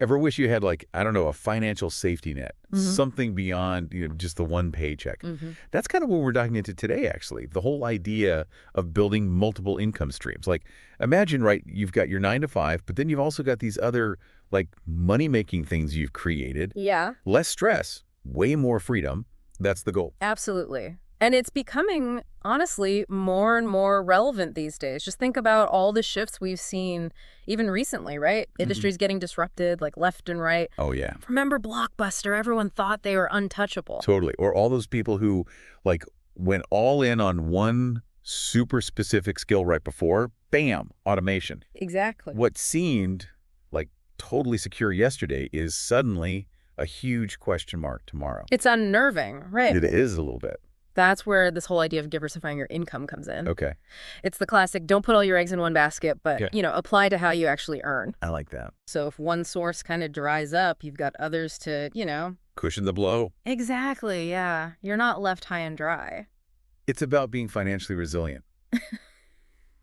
Ever wish you had like, I don't know, a financial safety net, something beyond, just the one paycheck? That's kind of what we're diving into today, actually. The whole idea of building multiple income streams. Like, imagine, right, you've got your 9 to 5, but then you've also got these other like money-making things you've created. Yeah. Less stress, way more freedom. That's the goal. Absolutely. And it's becoming, honestly, more and more relevant these days. Just think about all the shifts we've seen even recently, right? Industries getting disrupted, like left and right. Oh, yeah. Remember Blockbuster? Everyone thought they were untouchable. Totally. Or all those people who like went all in on one super specific skill right before, bam, automation. Exactly. What seemed like totally secure yesterday is suddenly a huge question mark tomorrow. It's unnerving, right? It is a little bit. That's where this whole idea of diversifying your income comes in. Okay. It's the classic, don't put all your eggs in one basket, but, Okay. Apply to how you actually earn. I like that. So if one source kind of dries up, you've got others to. Cushion the blow. Exactly, yeah. You're not left high and dry. It's about being financially resilient.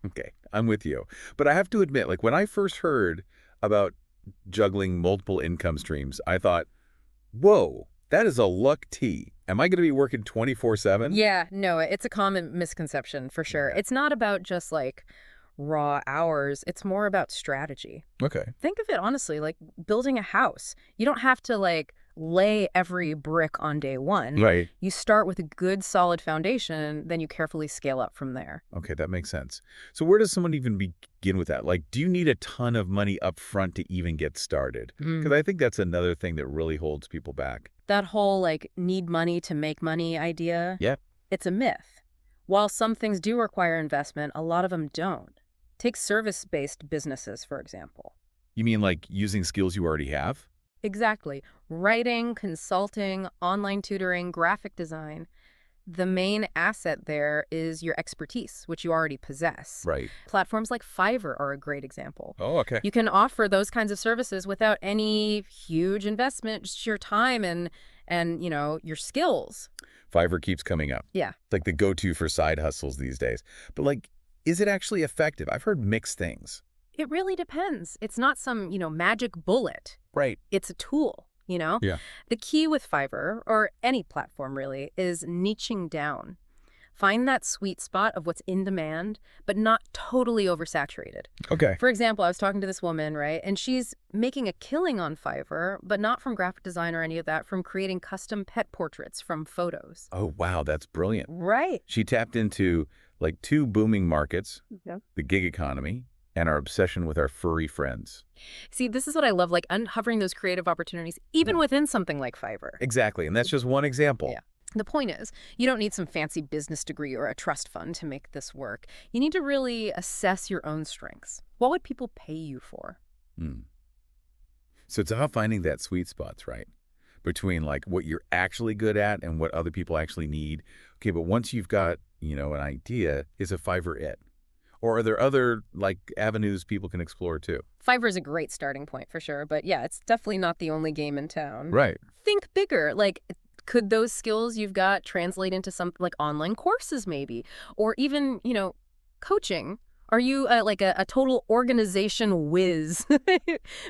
Okay, I'm with you. But I have to admit, like when I first heard about juggling multiple income streams, I thought, whoa, that is a luck tea. Am I going to be working 24/7? Yeah, no, it's a common misconception for sure. Yeah. It's not about just like raw hours. It's more about strategy. Okay. Think of it honestly, like building a house. You don't have to like lay every brick on day one. Right. You start with a good, solid foundation, then you carefully scale up from there. Okay, that makes sense. So where does someone even begin with that? Like, do you need a ton of money up front to even get started? Because I think that's another thing that really holds people back. That whole like need money to make money idea, Yeah. it's a myth. While some things do require investment, a lot of them don't. Take service-based businesses, for example. You mean like using skills you already have? Exactly. Writing, consulting, online tutoring, graphic design. The main asset there is your expertise, which you already possess. Right. Platforms like Fiverr are a great example. Oh, okay. You can offer those kinds of services without any huge investment, just your time and your skills. Fiverr keeps coming up. Yeah. It's like the go-to for side hustles these days. But like, is it actually effective? I've heard mixed things. It really depends. It's not some, magic bullet. Right. It's a tool. Yeah. The key with Fiverr, or any platform really, is niching down. Find that sweet spot of what's in demand, but not totally oversaturated. Okay. For example, I was talking to this woman, right? And she's making a killing on Fiverr, but not from graphic design or any of that, from creating custom pet portraits from photos. Oh, wow. That's brilliant. Right. She tapped into like two booming markets, Yeah. the gig economy and our obsession with our furry friends. See, this is what I love, like uncovering those creative opportunities, even within something like Fiverr. Exactly. And that's just one example. Yeah. The point is, you don't need some fancy business degree or a trust fund to make this work. You need to really assess your own strengths. What would people pay you for? So it's about finding that sweet spots, right? Between like what you're actually good at and what other people actually need. Okay, but once you've got, an idea, is a Fiverr it? Or are there other like avenues people can explore too? Fiverr is a great starting point for sure, but yeah, it's definitely not the only game in town. Right. Think bigger. Like, could those skills you've got translate into something like online courses maybe? Or even, coaching? Are you like a total organization whiz?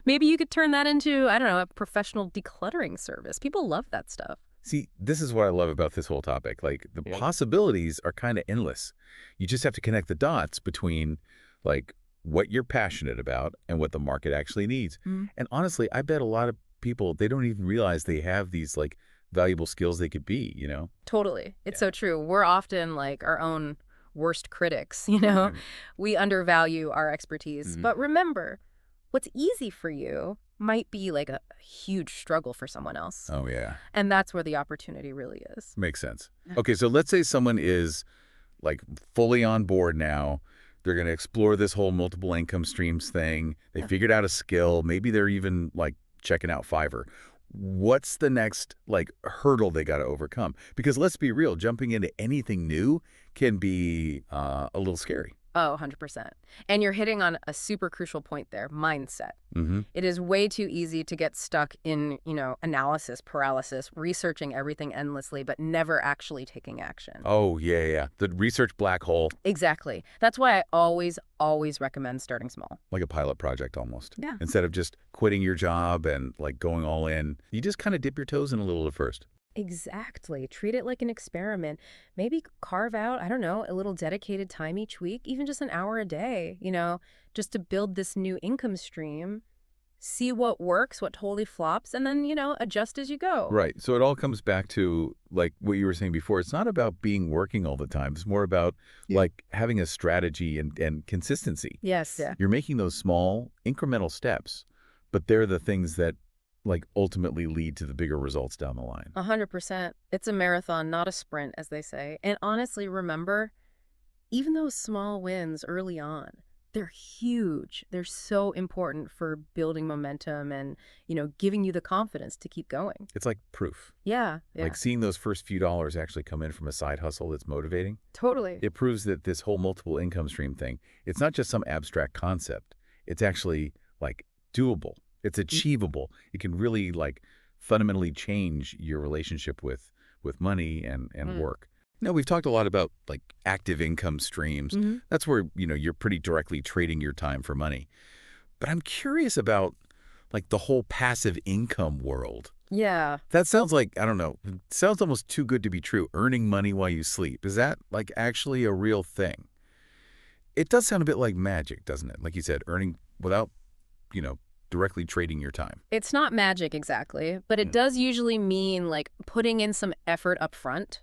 Maybe you could turn that into, I don't know, a professional decluttering service. People love that stuff. See, this is what I love about this whole topic. Like the possibilities are kind of endless. You just have to connect the dots between like what you're passionate about and what the market actually needs. And honestly, I bet a lot of people, they don't even realize they have these like valuable skills they could be, Totally. It's so true. We're often like our own worst critics, We undervalue our expertise. But remember, what's easy for you might be like a huge struggle for someone else. Oh, yeah. And that's where the opportunity really is. Makes sense. Okay, so let's say someone is like fully on board now. They're going to explore this whole multiple income streams thing. They figured out a skill. Maybe they're even like checking out Fiverr. What's the next like hurdle they got to overcome? Because let's be real, jumping into anything new can be a little scary. Oh, 100%. And you're hitting on a super crucial point there, mindset. Mm-hmm. It is way too easy to get stuck in, analysis paralysis, researching everything endlessly, but never actually taking action. Oh, yeah, yeah. The research black hole, Exactly. That's why I always, always recommend starting small. like a pilot project almost. Yeah. Instead of just quitting your job and like going all in, you just kind of dip your toes in a little at first. Exactly. Treat it like an experiment. Maybe carve out, I don't know, a little dedicated time each week, even just an hour a day, just to build this new income stream. See what works, what totally flops, and then, adjust as you go. Right. So it all comes back to like what you were saying before. It's not about being working all the time. It's more about like having a strategy and consistency. Yes. Yeah. You're making those small incremental steps, but they're the things that like ultimately lead to the bigger results down the line. 100%. It's a marathon, not a sprint, as they say. And honestly, remember, even those small wins early on, they're huge. They're so important for building momentum and, giving you the confidence to keep going. It's like proof. Yeah. Yeah. Like seeing those first few dollars actually come in from a side hustle that's motivating. Totally. It proves that this whole multiple income stream thing, it's not just some abstract concept. It's actually like doable. It's achievable. It can really like fundamentally change your relationship with money and work. Now, we've talked a lot about like active income streams. That's where, you're pretty directly trading your time for money. But I'm curious about like the whole passive income world. Yeah. That sounds like, I don't know, it sounds almost too good to be true. Earning money while you sleep. Is that like actually a real thing? It does sound a bit like magic, doesn't it? Like you said, earning without, directly trading your time. It's not magic exactly, but it does usually mean like putting in some effort up front,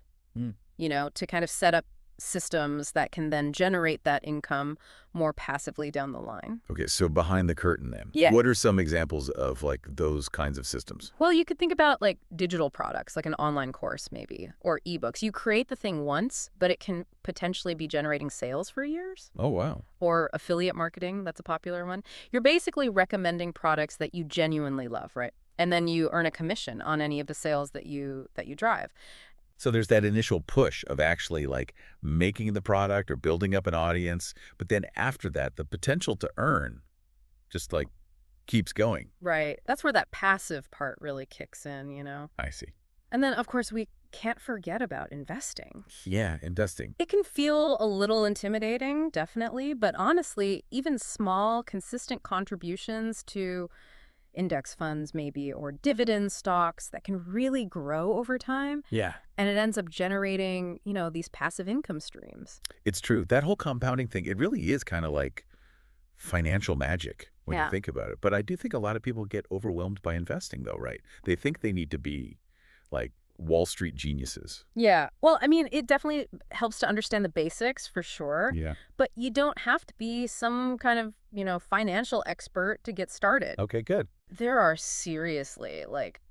to kind of set up systems that can then generate that income more passively down the line. Okay, so behind the curtain then. Yeah. What are some examples of like those kinds of systems? Well, you could think about like digital products, like an online course maybe, or ebooks. You create the thing once, but it can potentially be generating sales for years. Oh, wow. Or affiliate marketing, that's a popular one. You're basically recommending products that you genuinely love, right? And then you earn a commission on any of the sales that you drive. So there's that initial push of actually like making the product or building up an audience. But then after that, the potential to earn just like keeps going. Right. That's where that passive part really kicks in. I see. And then, of course, we can't forget about investing. Yeah, investing. It can feel a little intimidating, definitely. But honestly, even small, consistent contributions to index funds maybe, or dividend stocks that can really grow over time. Yeah. And it ends up generating, these passive income streams. It's true. That whole compounding thing, it really is kind of like financial magic when you think about it. But I do think a lot of people get overwhelmed by investing though, right? They think they need to be like Wall Street geniuses. Yeah. Well, I mean, it definitely helps to understand the basics for sure. Yeah. But you don't have to be some kind of, financial expert to get started. Okay, good. There are seriously like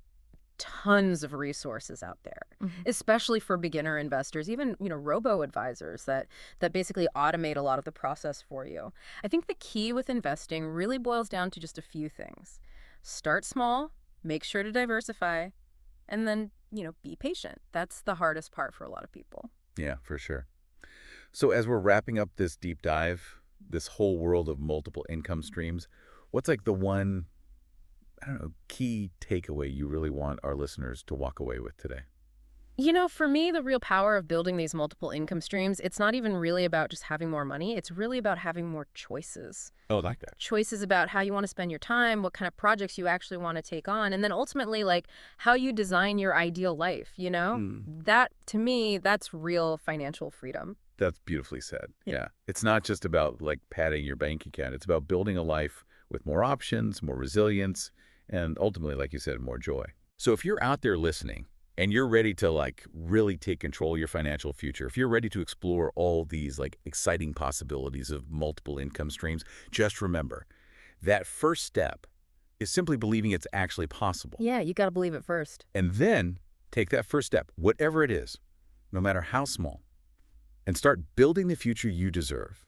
tons of resources out there, especially for beginner investors, even, robo-advisors that basically automate a lot of the process for you. I think the key with investing really boils down to just a few things. Start small, make sure to diversify, and then, be patient. That's the hardest part for a lot of people. Yeah, for sure. So as we're wrapping up this deep dive, this whole world of multiple income streams, what's like the one, I don't know, key takeaway you really want our listeners to walk away with today? For me, the real power of building these multiple income streams, it's not even really about just having more money. It's really about having more choices. Oh, I like that. Choices about how you want to spend your time, what kind of projects you actually want to take on, and then ultimately, like, how you design your ideal life, That, to me, that's real financial freedom. That's beautifully said. Yeah. It's not just about like padding your bank account. It's about building a life with more options, more resilience, and ultimately, like you said, more joy. So if you're out there listening and you're ready to like really take control of your financial future, if you're ready to explore all these like exciting possibilities of multiple income streams, just remember that first step is simply believing it's actually possible. Yeah, you got to believe it first. And then take that first step, whatever it is, no matter how small, and start building the future you deserve.